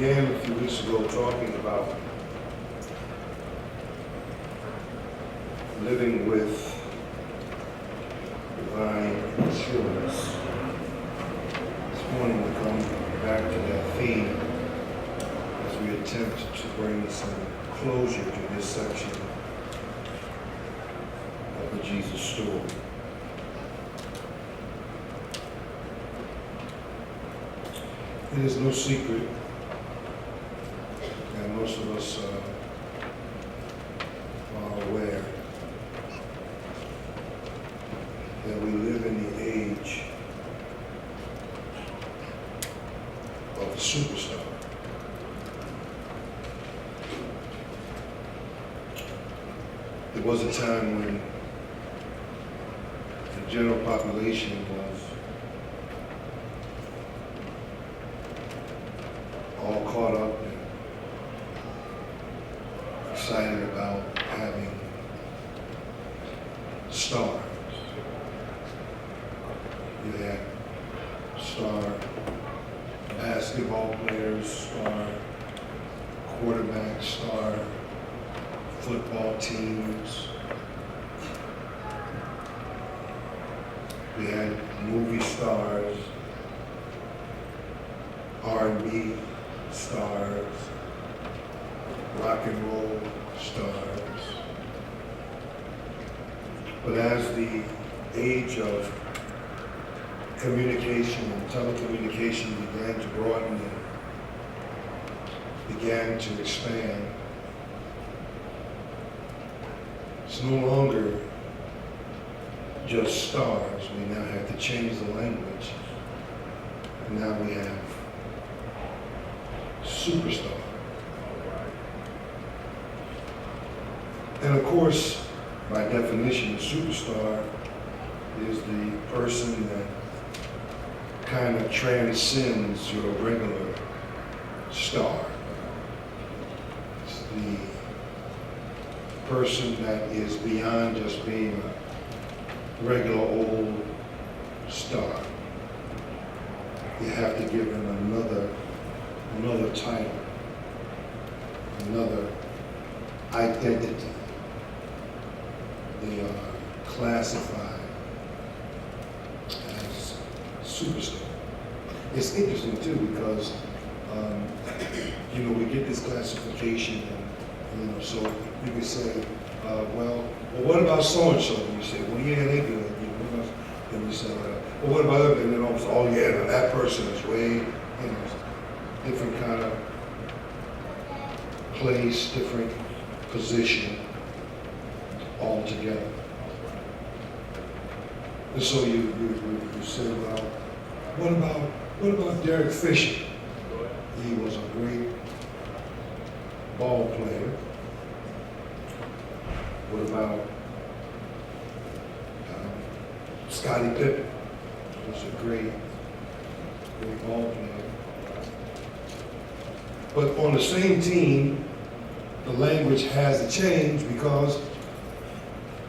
began a few weeks ago talking about living with divine assurance. This morning we come back to that theme as we attempt to bring some closure to this section of the Jesus story. It is no secret, and most of us are aware, that we live in the age of the superstar. There was a time when the general population was all caught up and excited about having stars. You had star basketball players, star quarterbacks, star football teams. We had movie stars, R&B stars, rock and roll stars. But as the age of communication and telecommunication began to broaden and began to expand, it's no longer just stars. We now have to change the language. And now we have superstar. And of course, by definition, a superstar is the person that kind of transcends your regular star. It's the person that is beyond just being a regular old star. You have to give them another title, another identity. They are classified as superstar. It's interesting too because we get this classification, and so you can say, well, what about so and so? And you say, well, yeah, they good. And you say, well, what about them? And then almost, oh yeah, now that person is way, different kind of place, different position altogether. And so you say, well, what about Derek Fisher? He was a great ball player. What about Scottie Pippen? He was a great ball player. But on the same team, the language has to change because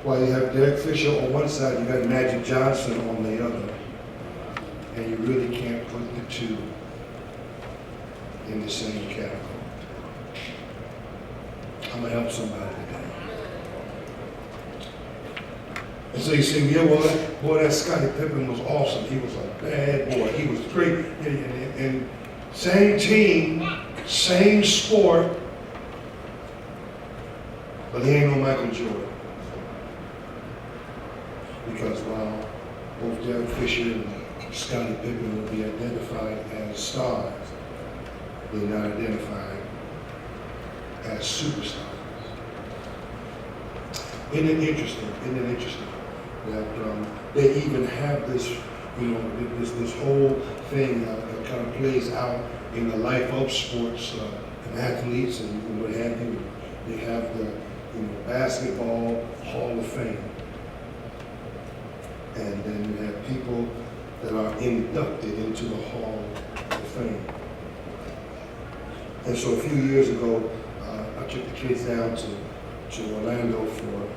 while you have Derek Fisher on one side, you got Magic Johnson on the other. And you really can't put the two in the same category. I'm going to help somebody today. And so you say, yeah, boy, that Scottie Pippen was awesome. He was a bad boy. He was great. And same team, same sport, but he ain't no Michael Jordan. Because while both Derek Fisher and Scottie Pippen will be identified as stars, they're not identified as superstars. Isn't it interesting that they even have this, this whole thing that kind of plays out in the life of sports and athletes and what have you. They have the Basketball Hall of Fame. And then you have people that are inducted into the Hall of Fame. And so a few years ago, I took the kids down to Orlando for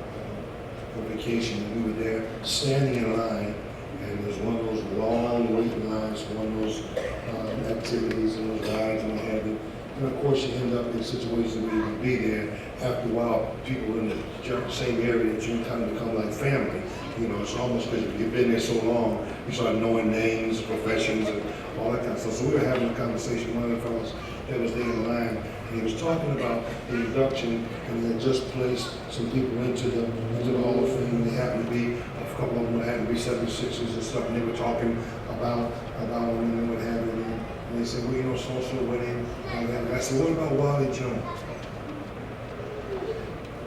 vacation, and we were there standing in line, and there's one of those long waiting lines for one of those activities and those rides and what have you. And of course, you end up in situations where you can be there. After a while, people in the same area that you kind of become like family. You know, it's almost because you've been there so long, you start knowing names, professions, and all that kind of stuff. So we were having a conversation, one of the fellows that was there in the line, and he was talking about the induction, and they had just placed some people into the Hall of Fame. They happened to be, a couple of them happened to be 76ers and stuff, and they were talking about them and what have you. And they said, well, you know, so-and-so went in, and I said, what about Wally Jones?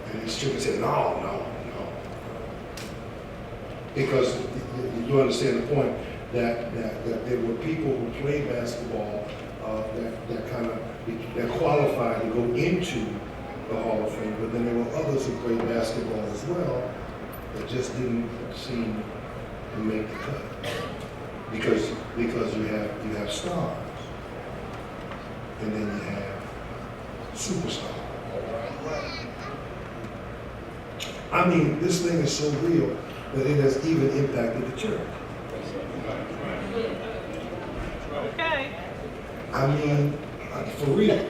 And he shook and said, no. Because you understand the point that there were people who played basketball that qualified to go into the Hall of Fame, but then there were others who played basketball as well that just didn't seem to make the cut because you have stars and then you have superstars. I mean, this thing is so real that it has even impacted the church. Okay. I mean, for real.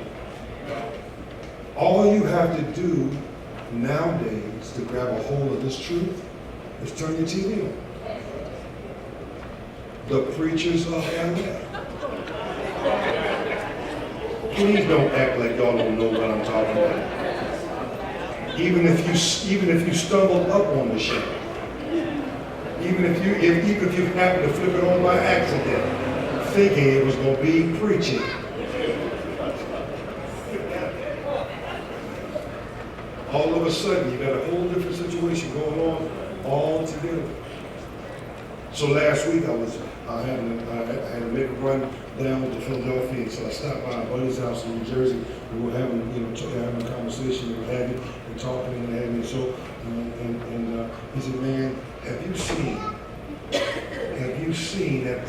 All you have to do nowadays to grab a hold of this truth is turn your TV on. The preachers of LA. Please don't act like y'all don't know what I'm talking about. Even if you stumbled up on the show. Even if you happened to flip it on by accident, thinking it was going to be preaching. All of a sudden, you got a whole different situation going on all together. So last week I had to make a run down to Philadelphia, and so I stopped by a buddy's house in New Jersey. We were having a conversation, and having and talking and having. So he said, "Man, have you seen that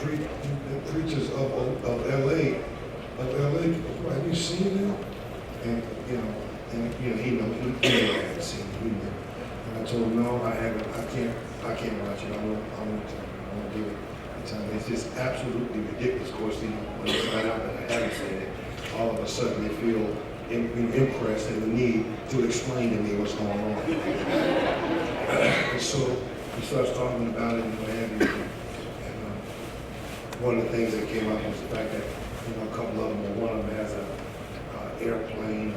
preachers of LA? Have you seen them?" And he hadn't seen it. And I told him, "No, I haven't. I can't watch it. I won't do it." It's just absolutely ridiculous. Of course, when they find out that I haven't seen it, all of a sudden they feel impressed and the need to explain to me what's going on. And so he starts talking about it and what have you. And one of the things that came up was the fact that a couple of them, or one of them has an airplane,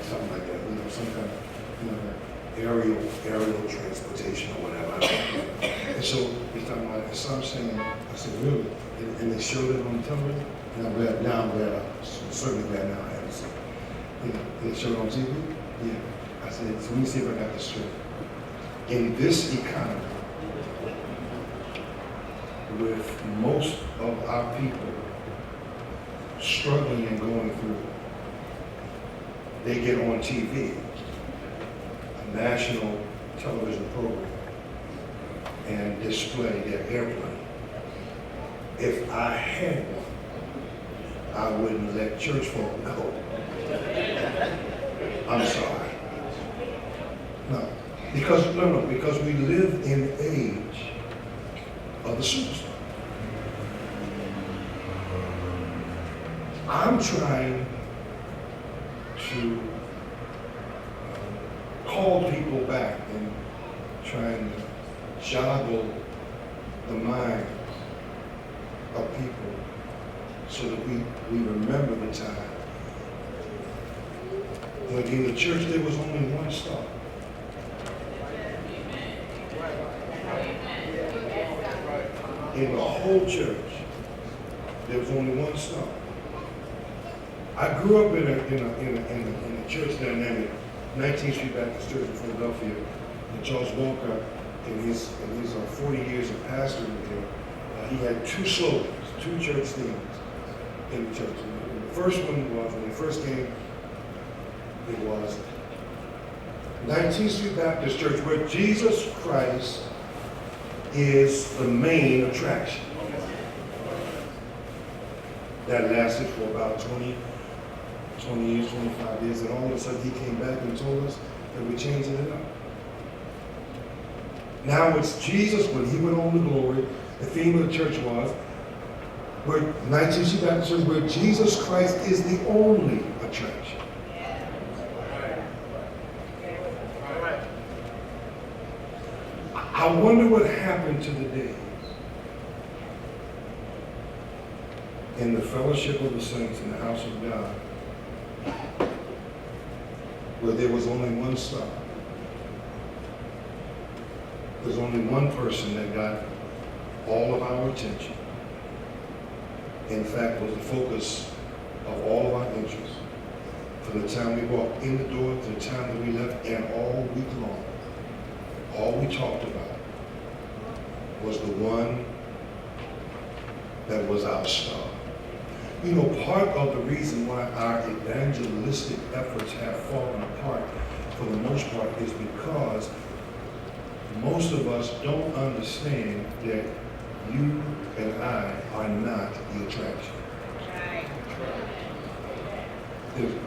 something like that. Some kind of aerial transportation or whatever. And so he's talking about it. So I'm saying, I said, really? And they showed it on television? And I'm glad I'm certainly glad now I haven't seen it. They showed it on TV? Yeah. I said, so let me see if I got this straight. In this economy, with most of our people struggling and going through, they get on TV, a national television program, and display their airplane. If I had one, I wouldn't let church folk know. I'm sorry. No, because we live in the age of the superstar. I'm trying to call people back and trying to joggle the mind of people so that we remember the time when in the church there was only one star. In the whole church, there was only one star. I grew up in a church dynamic, 19th Street Baptist Church in Philadelphia, and Charles Walker, in his 40 years of pastoring there, he had two slogans, two church themes in the church. And the first one was, when he first came, it was 19th Street Baptist Church, where Jesus Christ is the main attraction. That lasted for about 20 years, 25 years, and all of a sudden he came back and told us that we're changing it up. Now it's Jesus. When he went on to glory, the theme of the church was where 19th Baptist Church, where Jesus Christ is the only attraction. I wonder what happened to the days in the fellowship of the saints in the house of God where there was only one star. There's only one person that got all of our attention. In fact, was the focus of all of our interests. From the time we walked in the door to the time that we left, and all week long, all we talked about was the one that was our star. You know, part of the reason why our evangelistic efforts have fallen apart for the most part is because most of us don't understand that you and I are not the attraction.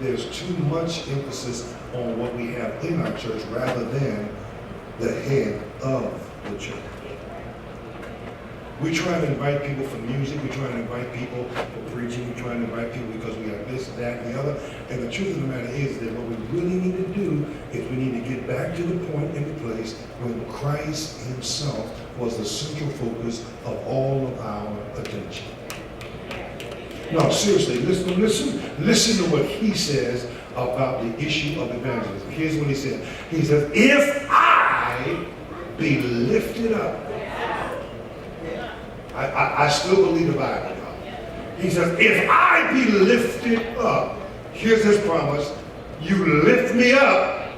There's too much emphasis on what we have in our church rather than the head of the church. We try to invite people for music, we try to invite people for preaching, we try to invite people because we have this, that, and the other. And the truth of the matter is that what we really need to do is we need to get back to the point in the place when Christ himself was the central focus of all of our attention. No, seriously, listen to what he says about the issue of evangelism. Here's what he said. He says, if I be lifted up. I still believe the Bible. He says, if I be lifted up, here's his promise, you lift me up,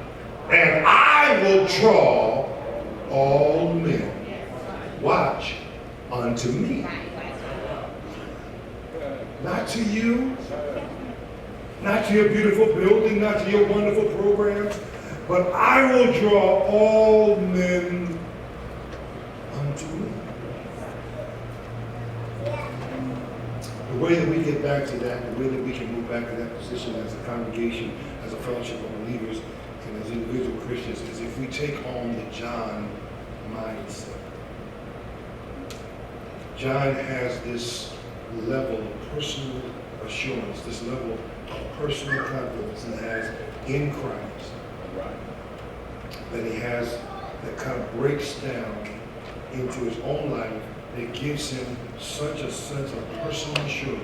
and I will draw all men. Watch, unto me. Not to you, not to your beautiful building, not to your wonderful programs, but I will draw all men unto me. The way that we get back to that, the way that we can move back to that position as a congregation, as a fellowship of believers, and as individual Christians, is if we take on the John mindset. John has this level of personal assurance, this level of personal confidence he has in Christ, that he has, that kind of breaks down into his own life, that gives him such a sense of personal assurance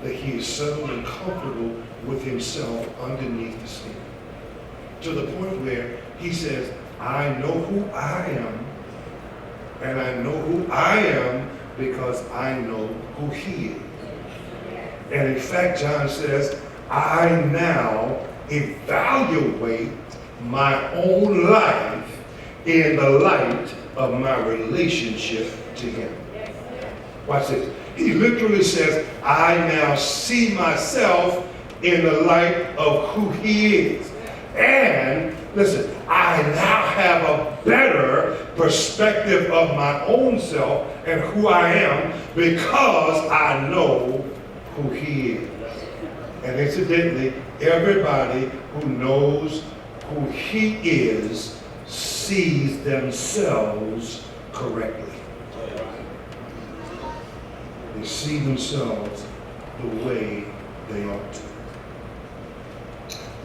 that he is settled and comfortable with himself underneath the skin. To the point where he says, I know who I am, and I know who I am because I know who he is. And in fact, John says, I now evaluate my own life in the light of my relationship to him. Watch this. He literally says, I now see myself in the light of who he is. And listen, I now have a better perspective of my own self and who I am because I know who he is. And incidentally, everybody who knows who he is sees themselves correctly. They see themselves the way they ought to.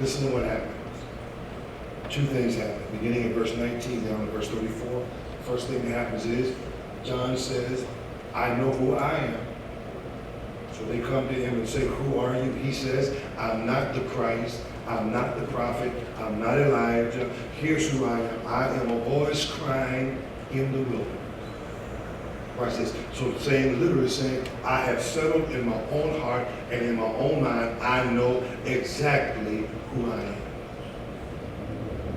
Listen to what happens. Two things happen. Beginning in verse 19 down to verse 34. First thing that happens is John says, I know who I am. So they come to him and say, who are you? He says, I'm not the Christ. I'm not the prophet. I'm not Elijah. Here's who I am. I am a voice crying in the wilderness. Watch this. So literally saying, I have settled in my own heart and in my own mind, I know exactly who I am.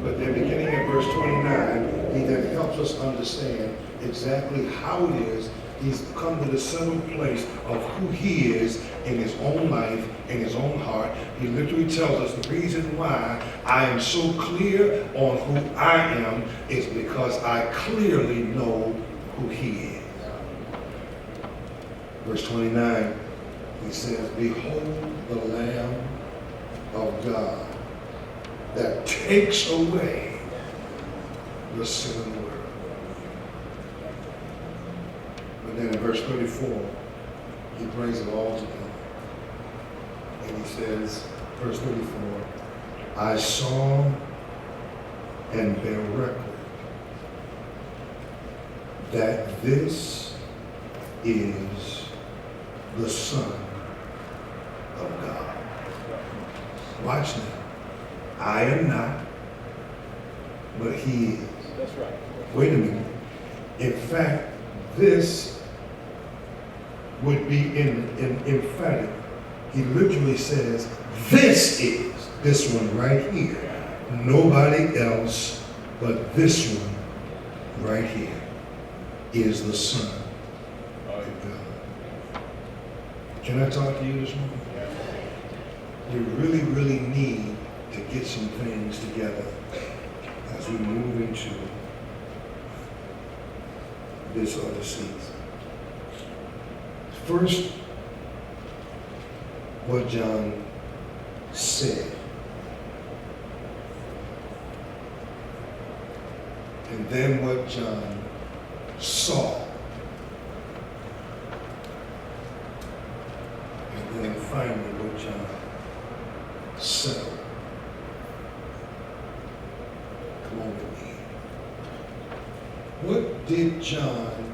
But then beginning at verse 29, he then helps us understand exactly how it is he's come to the settled place of who he is in his own life, in his own heart. He literally tells us the reason why I am so clear on who I am is because I clearly know who he is. Verse 29, he says, behold the Lamb of God that takes away the sin of the world. But then in verse 34, he brings it all together. And he says, verse 34, I saw and bear record that this is the Son of God. Watch now. I am not, but he is. That's right. Wait a minute. In fact, this would be emphatic. He literally says, this is this one right here. Nobody else but this one right here is the Son of God. Can I talk to you this morning? We really, really need to get some things together as we move into this other season. First, what John said. And then what John saw. And then finally what John settled. Come on with me. What did John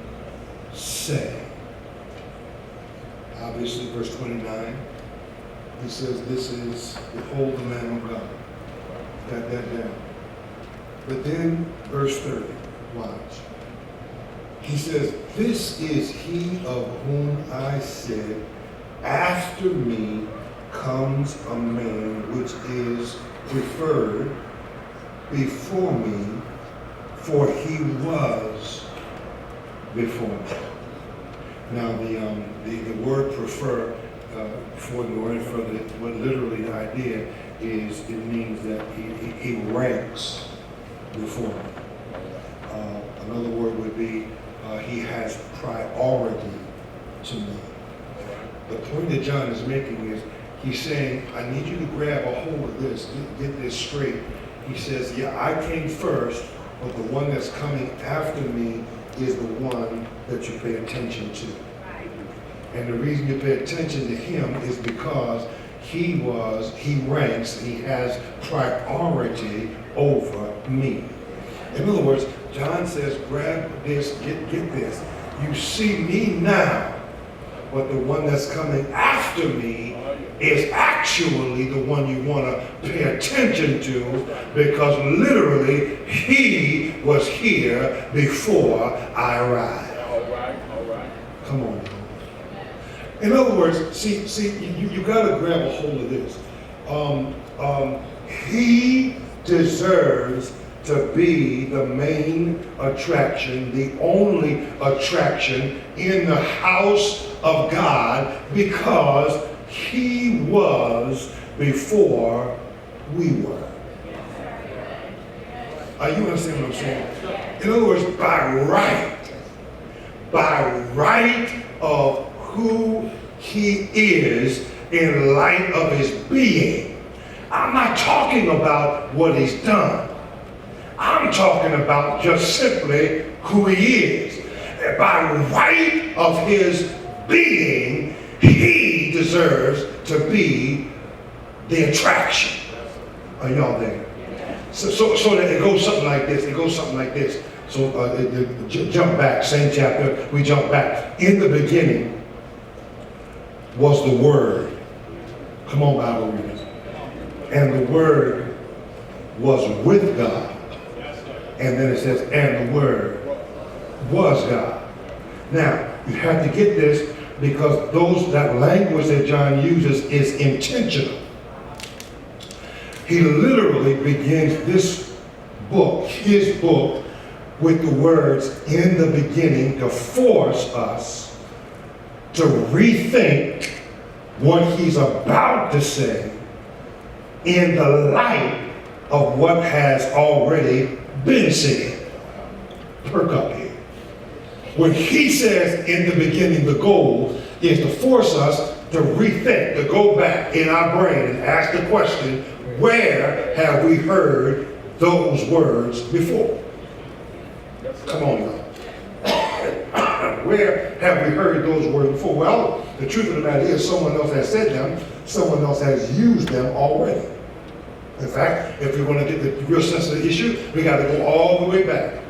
say? Obviously, verse 29, he says, this is, behold the Lamb of God. Got that down. But then, verse 30, watch. He says, this is he of whom I said, after me comes a man which is preferred before me, for he was before me. Now, the word prefer, for the word for the, what literally the idea is, it means that he ranks before me. Another word would be, he has priority to me. The point that John is making is, he's saying, I need you to grab a hold of this, get this straight. He says, yeah, I came first, but the one that's coming after me is the one that you pay attention to. And the reason you pay attention to him is because he ranks, he has priority over me. In other words, John says, grab this, get this. You see me now, but the one that's coming after me is actually the one you want to pay attention to, because literally he was here before I arrived. All right. Come on. In other words, see, you got to grab a hold of this. He deserves to be the main attraction, the only attraction in the house of God, because he was before we were. You understand what I'm saying? In other words, by right of who he is in light of his being. I'm not talking about what he's done. I'm talking about just simply who he is. By right of his being, he deserves to be the attraction. Are y'all there? So that it goes something like this. So jump back, same chapter, we jump back. In the beginning was the Word. Come on, Bible readers. And the Word was with God. And then it says, and the Word was God. Now, you have to get this, because that language that John uses is intentional. He literally begins this book, his book, with the words, in the beginning, to force us to rethink what he's about to say in the light of what has already been said. Perk up here. When he says in the beginning, the goal is to force us to rethink, to go back in our brain and ask the question, where have we heard those words before? Come on now. Where have we heard those words before? Well, The truth of the matter is someone else has said them, someone else has used them already. In fact, if we want to get the real sense of the issue, we got to go all the way back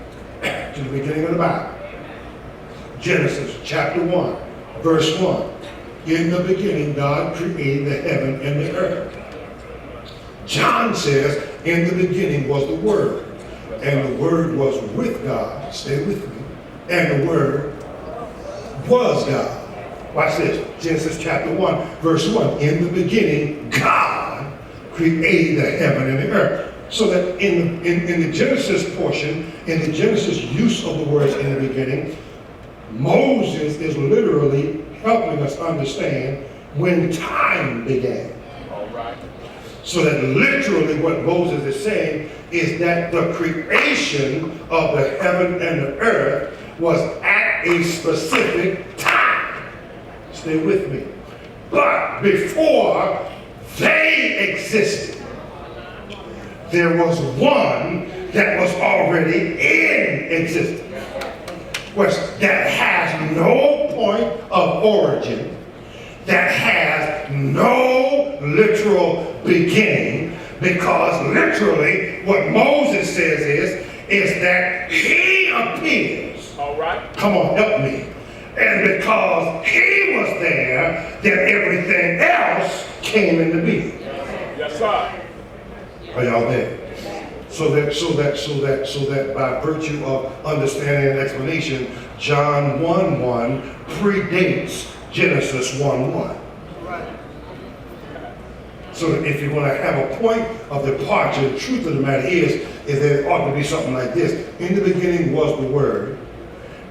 to the beginning of the Bible. Genesis chapter 1, verse 1. In the beginning, God created the heaven and the earth. John says, in the beginning was the Word, and the Word was with God. Stay with me. And the Word was God. Watch this. Genesis chapter 1, verse 1. In the beginning, God created the heaven and the earth. So that in the Genesis portion, in the Genesis use of the words in the beginning, Moses is literally helping us understand when time began. All right. So that literally what Moses is saying is that the creation of the heaven and the earth was at a specific time. Stay with me. But before they existed, there was one that was already in existence, that has no point of origin, that has no literal beginning, because literally what Moses says is that he appears. All right. Come on, help me. And because he was there, then everything else came into being. Yes, sir. Are y'all there? So that by virtue of understanding and explanation, John 1:1 predates Genesis 1:1. So that if you're going to have a point of departure, the truth of the matter is that it ought to be something like this. In the beginning was the Word,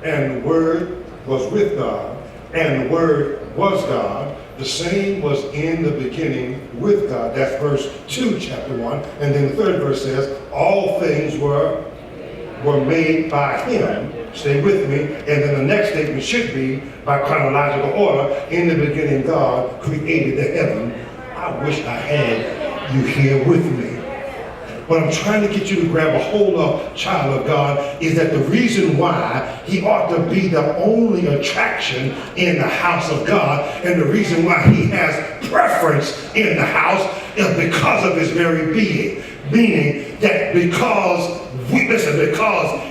and the Word was with God, and the Word was God. The same was in the beginning with God. That's verse 2, chapter 1. And then the third verse says, all things were made by him. Stay with me. And then the next statement should be, by chronological order, in the beginning God created the heaven. I wish I had you here with me. What I'm trying to get you to grab a hold of, child of God, is that the reason why he ought to be the only attraction in the house of God, and the reason why he has preference in the house, is because of his very being. Meaning that because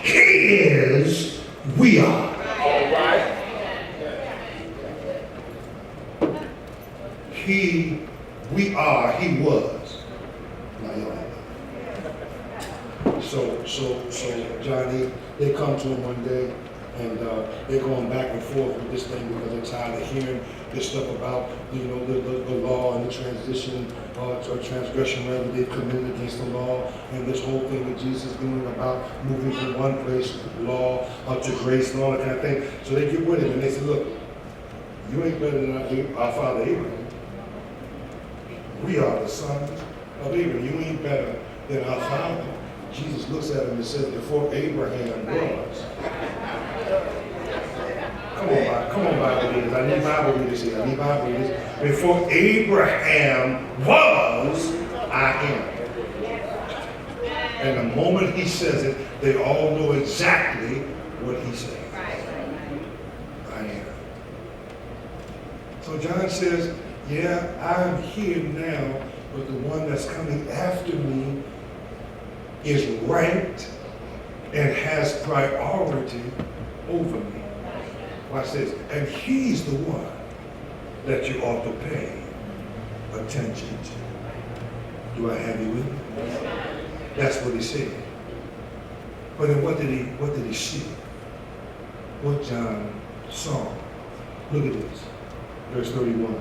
he is, we are. All right. We are, he was. Now y'all. So Johnny, they come to him one day, and they're going back and forth with this thing because they're tired of hearing this stuff about, the law and the transition or transgression wherever they've committed against the law, and this whole thing that Jesus is doing about moving from one place, law, up to grace and all that kind of thing. So they get with him and they say, look, you ain't better than our father Abraham. We are the sons of Abraham. You ain't better than our father. Jesus looks at him and says, before Abraham was. Come on, Bible readers. I need Bible readers here. I need Bible readers. Before Abraham was, I am. And the moment he says it, they all know exactly what he said. I am. So John says, yeah, I'm here now, but the one that's coming after me is ranked and has priority over me. Watch this. And he's the one that you ought to pay attention to. Do I have you with me? That's what he said. But then what did he see? What John saw. Look at this. Verse 31.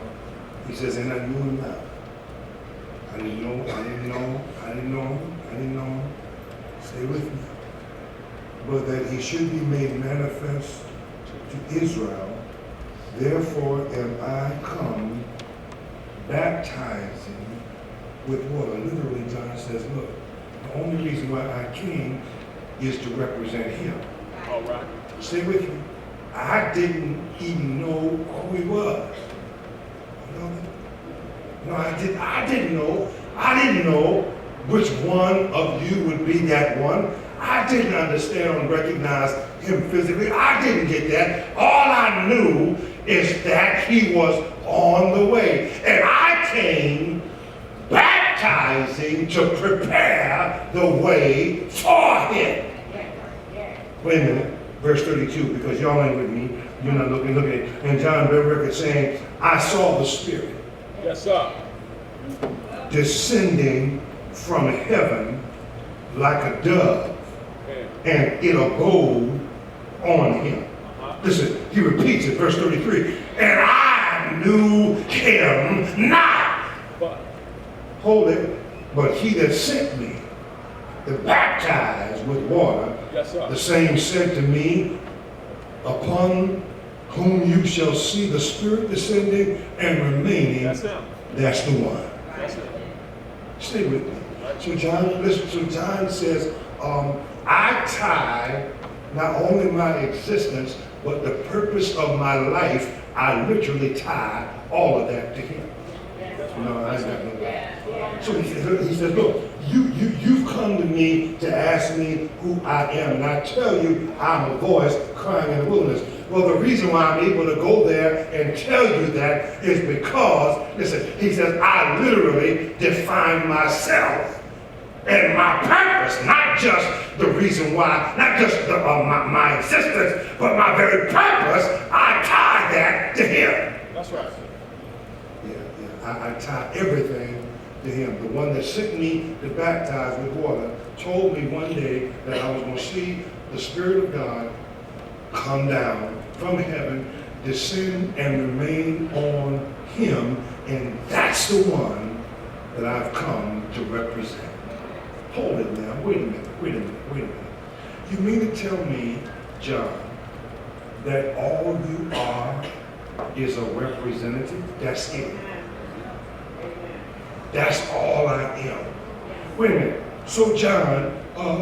He says, and I knew him not. I didn't know him. Stay with me. But that he should be made manifest to Israel. Therefore am I come baptizing with water. Literally, John says, look, the only reason why I came is to represent him. All right. Stay with me. I didn't even know who he was. No, I didn't know. I didn't know which one of you would be that one. I didn't understand and recognize him physically. I didn't get that. All I knew is that he was on the way. And I came baptizing to prepare the way for him. Wait a minute, verse 32, because y'all ain't with me. You're not looking at it. And John Beverwick is saying, I saw the Spirit. Yes, sir. Descending from heaven like a dove, and it abode on him. Listen, he repeats it, verse 33. And I knew him not. Hold it. But he that sent me to baptize with water, yes, sir, the same said to me, upon whom you shall see the Spirit descending and remaining. That's him. That's the one. That's him. Stay with me. So John, listen, so John says, I tie not only my existence, but the purpose of my life, I literally tie all of that to him. No, I ain't got no doubt. So he says, look, you've come to me to ask me who I am, and I tell you I'm a voice crying in the wilderness. Well, the reason why I'm able to go there and tell you that is because, listen, he says, I literally define myself and my purpose, not just the reason why, not just my existence, but my very purpose, I tie that to him. That's right. I tie everything to him. The one that sent me to baptize with water told me one day that I was going to see the Spirit of God come down from heaven, descend and remain on him, and that's the one that I've come to represent. Hold it now. Wait a minute. You mean to tell me, John, that all you are is a representative? That's it. That's all I am. Wait a minute. So John,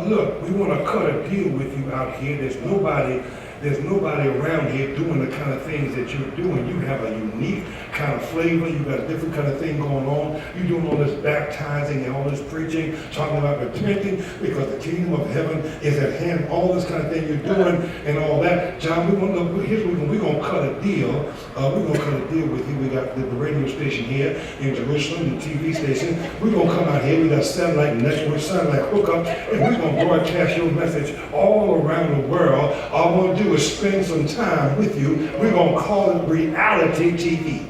look, we want to cut a deal with you out here. There's nobody around here doing the kind of things that you're doing. You have a unique kind of flavor. You got a different kind of thing going on. You're doing all this baptizing and all this preaching, talking about repenting because the kingdom of heaven is at hand. All this kind of thing you're doing and all that. John, we're going to cut a deal. We're going to cut a deal with you. We got the radio station here in Jerusalem, the TV station. We're going to come out here. We got satellite network, satellite hookup, and we're going to broadcast your message all around the world. All we're going to do is spend some time with you. We're going to call it reality TV.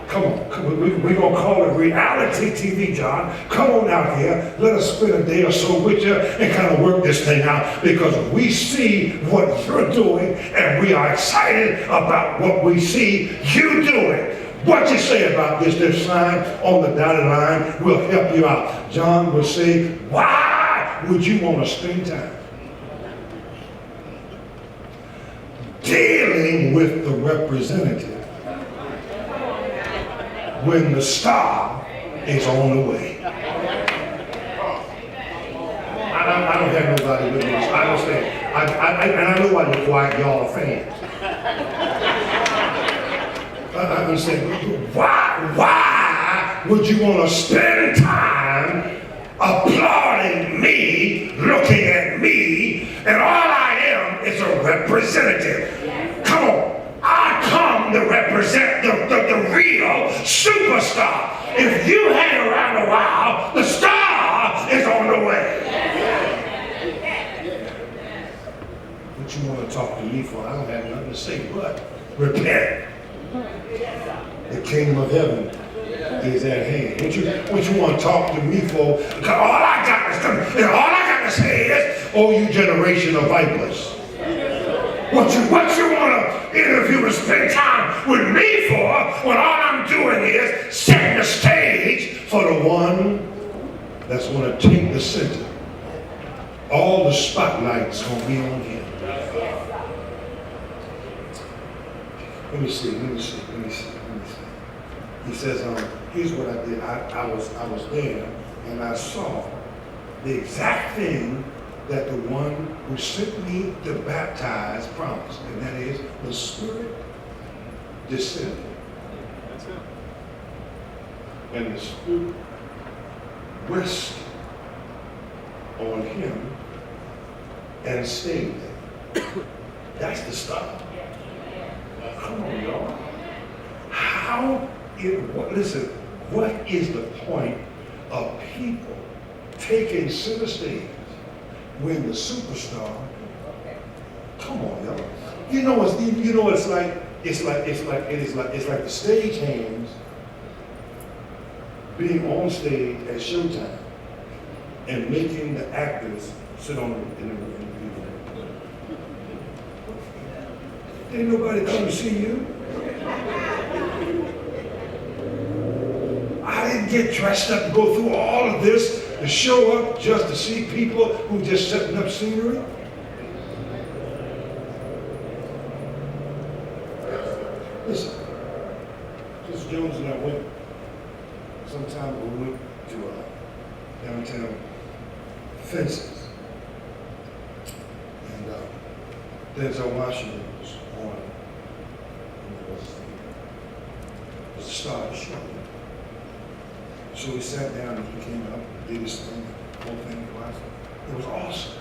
Come on. We're going to call it reality TV, John. Come on out here. Let us spend a day or so with you and kind of work this thing out because we see what you're doing and we are excited about what we see you doing. What you say about this sign on the dotted line will help you out. John will say, why would you want to spend time dealing with the representative when the star is on the way? I don't have nobody with me. I understand. And I know why you're quiet. Y'all are fans. I understand. Why would you want to spend time applauding me, looking at me, and all I am is a representative? Come on. I come to represent the real superstar. If you hang around a while, the star is on the way. What you want to talk to me for? I don't have nothing to say but repent. The kingdom of heaven is at hand. What you want to talk to me for? Because all I got to say is, oh, you generation of vipers. What you want to interview and spend time with me for when all I'm doing is setting the stage for the one that's going to take the center. All the spotlight's going to be on him. Let me see. He says, here's what I did. I was there and I saw the exact thing that the one who sent me to baptize promised, and that is the Spirit descended. That's it. And the Spirit rested on him and stayed there. That's the stuff. Come on, y'all. Listen, what is the point of people taking center stage when the superstar? Come on, y'all. You know it's like the stage hands being on stage at showtime and making the actors sit in the Ain't nobody come to see you. I didn't get dressed up to go through all of this to show up just to see people who just setting up scenery. Listen, Mr. Jones and I went, sometime we went to downtown Fences. And Denzel Washington was on, was the star of the show. So we sat down and he came up and did his thing, the whole thing. It was awesome.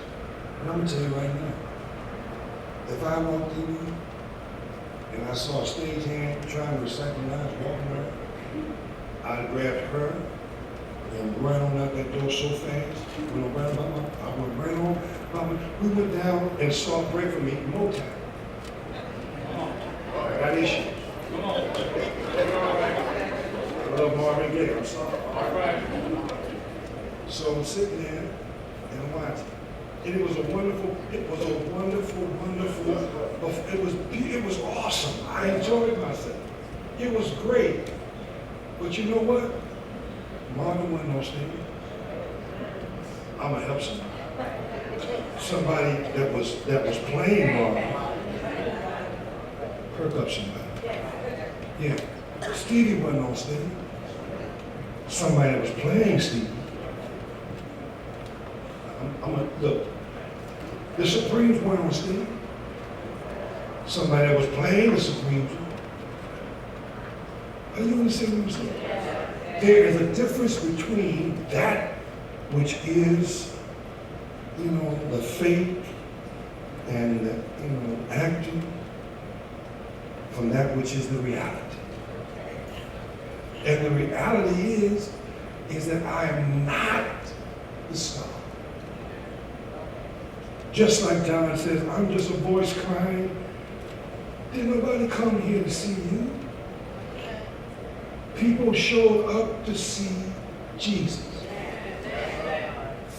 And I'm gonna tell you right now, if I walked in here and I saw a stagehand trying to recite the lines walking around, I'd grab her and run on out that door so fast. I went right on. We went down and saw Break for Me Motown. I got issues. I love Marvin Gaye. I'm sorry. All right. So I'm sitting there and I'm watching. And it was wonderful, it was awesome. I enjoyed myself. It was great. But you know what? Marvin wasn't on stage. I'm gonna help somebody. Somebody that was playing Marvin. Perk up somebody. Yeah. Stevie wasn't on stage. Somebody that was playing Stevie. Look, the Supremes weren't on stage. Somebody that was playing the Supremes. Are you understand what I'm saying? There is a difference between that which is, the fake and the, acting from that which is the reality. And the reality is that I am not the star. Just like John says, I'm just a voice crying. Did nobody come here to see you? People showed up to see Jesus.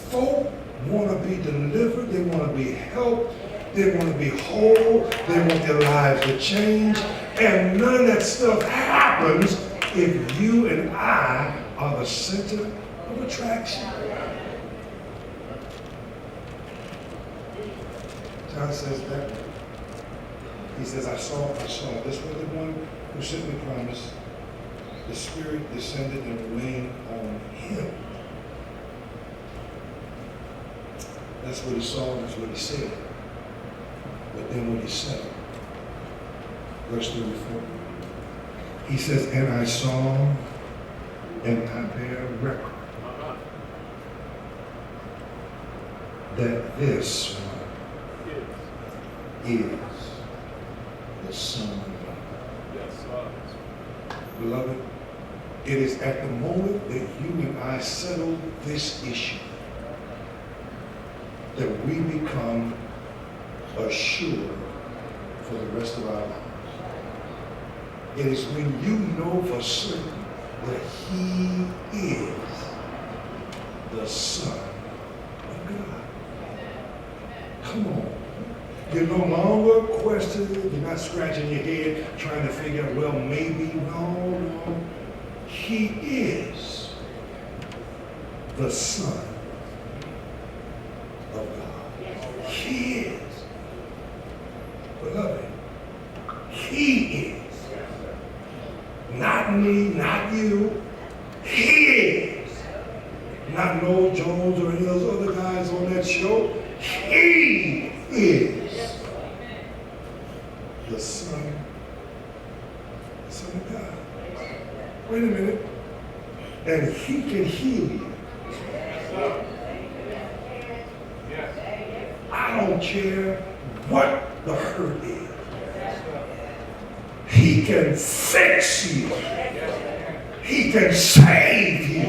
Folk want to be delivered, they want to be helped, they want to be whole, they want their lives to change, and none of that stuff happens if you and I are the center of attraction. John says that. He says, I saw. This was the one who sent me promise. The Spirit descended and remained on him. That's what he saw, that's what he said. But then what he said, verse 34, he says, and I saw and I bear record that this one is the Son of God. Yes, Beloved, it is at the moment that you and I settle this issue that we become assured for the rest of our lives. It is when you know for certain that he is the Son of God. Come on. You're no longer questioning, you're not scratching your head trying to figure out, well, maybe, no. He is the Son of God. He is. Beloved, he is. Not me, not you. He is. Not Noel Jones or any of those other guys on that show. He is the Son of God. Wait a minute. And he can heal you. I don't care what the hurt is. He can fix you. He can save you.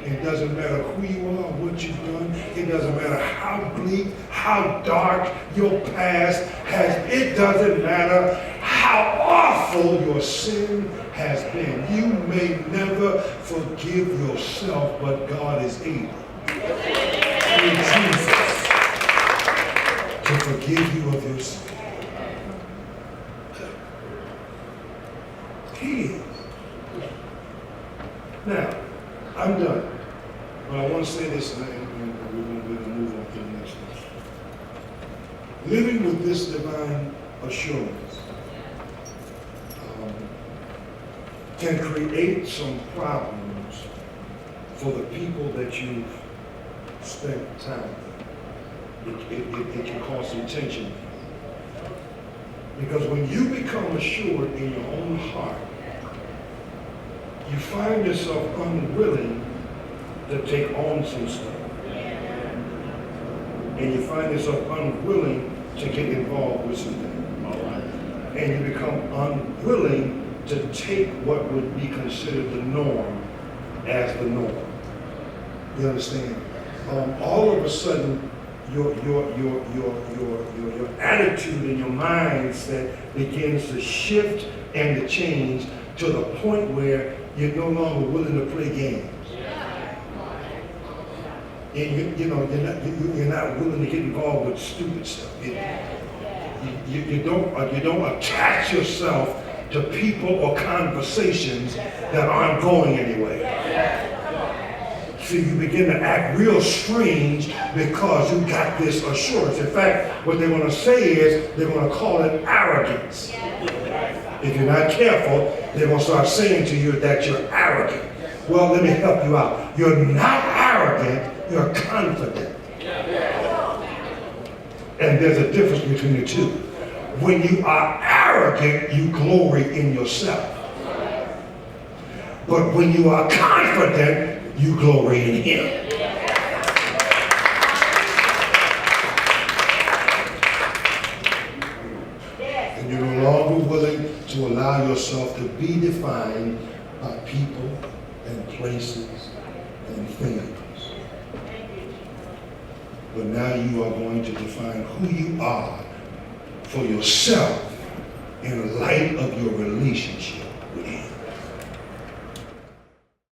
It doesn't matter who you are, what you've done. It doesn't matter how bleak, how dark your past has. It doesn't matter how awful your sin has been. You may never forgive yourself, but God is able, through Jesus, to forgive you of your sin. He is. Now, I'm done. But I want to say this, and we're going to move on to the next one. Living with this divine assurance can create some problems for the people that you've spent time with. It can cause some tension. Because when you become assured in your own heart, you find yourself unwilling to take on some stuff. And you find yourself unwilling to get involved with some things. And you become unwilling to take what would be considered the norm as the norm. You understand? All of a sudden, your attitude and your mindset begins to shift and to change to the point where you're no longer willing to play games. And you're not willing to get involved with stupid stuff. You don't attach yourself to people or conversations that aren't going anywhere. So you begin to act real strange because you got this assurance. In fact, what they're going to say is they're going to call it arrogance. If you're not careful, they're going to start saying to you that you're arrogant. Well, let me help you out. You're not arrogant, you're confident. And there's a difference between the two. When you are arrogant, you glory in yourself. But when you are confident, you glory in Him. And you're no longer willing to allow yourself to be defined by people and places and things. But now you are going to define who you are for yourself in light of your relationship with Him.